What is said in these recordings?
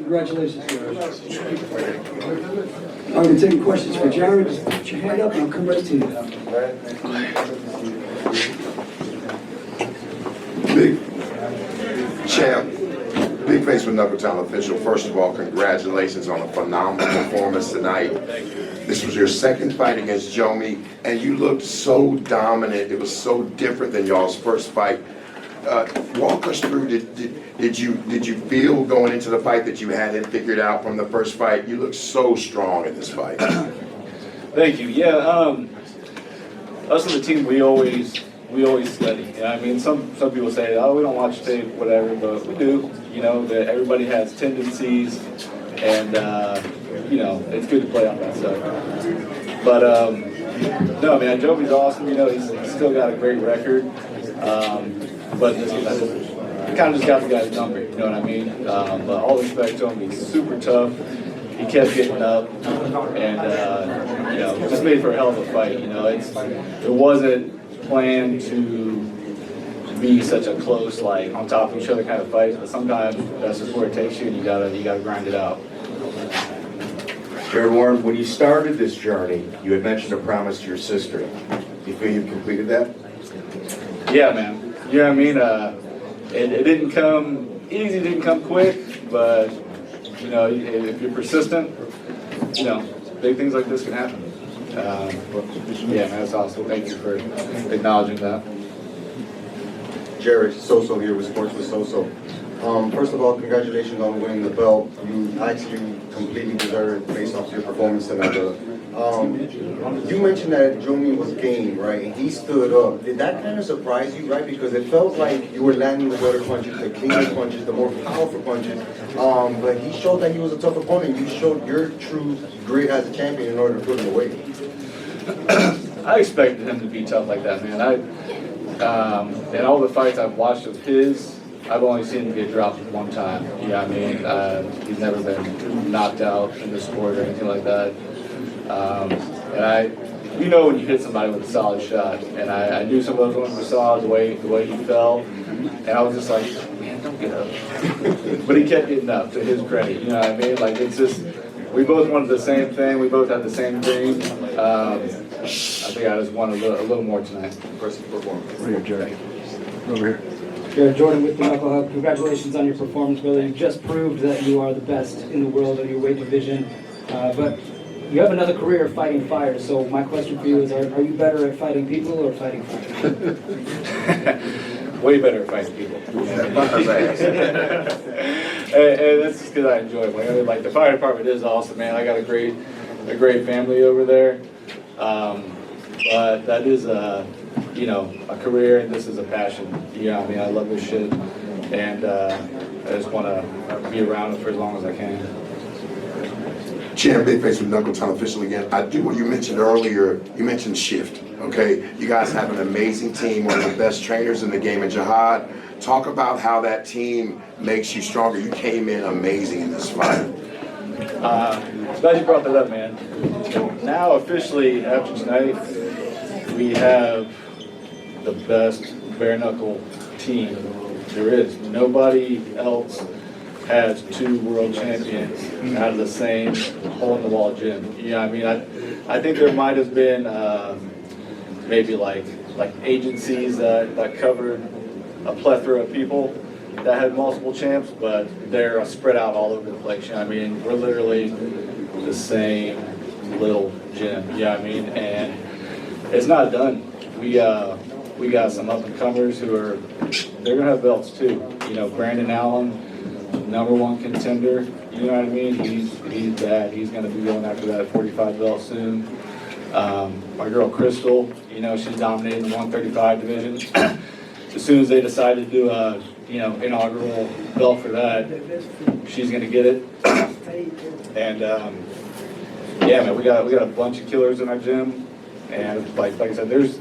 Congratulations, Jared. I'm going to take questions for Jared. Just put your hand up and I'll come right to you. Big champ, big face with Knuckle Town official. First of all, congratulations on a phenomenal performance tonight. This was your second fight against Jomi, and you looked so dominant. It was so different than y'all's first fight. Walk us through. Did you feel going into the fight that you hadn't figured out from the first fight? You looked so strong in this fight. Thank you. Yeah, us on the team, we always study. I mean, some people say, oh, we don't watch tape, whatever, but we do. You know, that everybody has tendencies, and you know, it's good to play on that stuff. But no, man, Jomi's awesome. You know, he's still got a great record. But I kind of just got the guy's number. You know what I mean? But all respect to him, he's super tough. He kept getting up, and you know, just made for a hell of a fight. You know, it wasn't planned to be such a close, like on top of each other kind of fight. But sometimes that's just where it takes you, and you gotta grind it out. Jared Warren, when you started this journey, you had mentioned a promise to your sister. Do you feel you've completed that? Yeah, man. You know what I mean? It didn't come easy, didn't come quick, but you know, if you're persistent, you know, big things like this can happen. Yeah, man, that's awesome. Thank you for acknowledging that. Jared, Soso here with Sports with Soso. First of all, congratulations on winning the belt. You actually completely deserve it based off your performance tonight. You mentioned that Jomi was game, right? And he stood up. Did that kind of surprise you, right? Because it felt like you were landing the better punches, the cleaner punches, the more powerful punches. But he showed that he was a tough opponent. You showed your true grit as a champion in order to put him away. I expected him to be tough like that, man. In all the fights I've watched of his, I've only seen him get dropped one time. You know what I mean? He's never been knocked out in the sport or anything like that. And you know when you hit somebody with a solid shot, and I knew some of those ones were solid, the way he fell, and I was just like, man, don't get up. But he kept getting up, to his credit, you know what I mean? Like, it's just, we both wanted the same thing, we both had the same dream. I think I just wanted a little more tonight. Impressive performance. Over here, Jared. Over here. Jared Jordan with the Knuckle Hub. Congratulations on your performance, brother. You just proved that you are the best in the world in your weight division. But you have another career fighting fire, so my question for you is, are you better at fighting people or fighting fire? Way better at fighting people. And that's just because I enjoy it. Like the fire department is awesome, man. I got a great family over there. But that is you know, a career, and this is a passion. Yeah, I mean, I love this shit, and I just want to be around it for as long as I can. Champ, big face with Knuckle Town official again. I do what you mentioned earlier. You mentioned shift. Okay, you guys have an amazing team, one of the best trainers in the game in Jihad. Talk about how that team makes you stronger. You came in amazing in this fight. Glad you brought that up, man. Now officially after tonight, we have the best bare knuckle team there is. Nobody else has two world champions out of the same hole in the wall gym. You know what I mean? I think there might have been maybe like agencies that covered a plethora of people that had multiple champs, but they're spread out all over the place. You know what I mean? We're literally the same little gym. You know what I mean? And it's not done. We got some up and comers they're gonna have belts too. You know, Brandon Allen, #1 contender. You know what I mean? He's bad. He's gonna be going after that 45 belt soon. My girl Crystal, you know, she's dominating the 135 division. As soon as they decide to do a inaugural belt for that, she's gonna get it. And yeah, man, we got a bunch of killers in our gym, and like I said, there's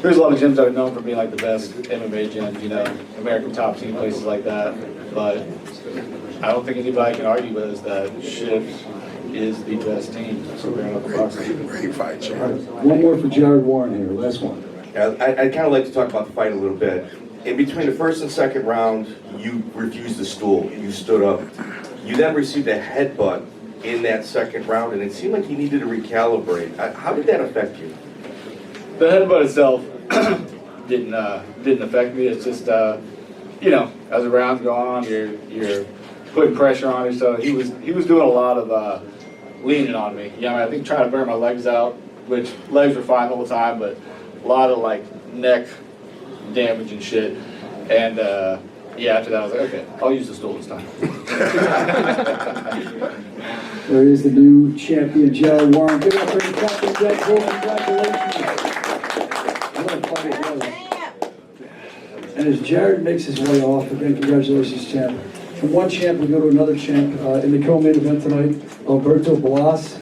a lot of gyms that are known for being like the best MMA gyms, you know, American Top Team, places like that. But I don't think anybody can argue with us that Shift is the best team for bare knuckle boxing. Great fight, Jared. One more for Jared Warren here. Last one. I'd kind of like to talk about the fight a little bit. In between the first and second round, you refused the stool. You stood up. You then received a headbutt in that second round, and it seemed like you needed to recalibrate. How did that affect you? The headbutt itself didn't affect me. It's just you know, as the rounds go on, you're putting pressure on each other. He was doing a lot of leaning on me. Yeah, I think trying to burn my legs out, which legs were fine the whole time, but a lot of like neck damage and shit. And yeah, after that I was like, okay, I'll use the stool this time. There is the new champion, Jared Warren. Give it up for the captain, Jack Cole. Congratulations. What a fight it was. And as Jared makes his way off, again, congratulations, champ. From one champ, we go to another champ. In the co-main event tonight, Alberto Blas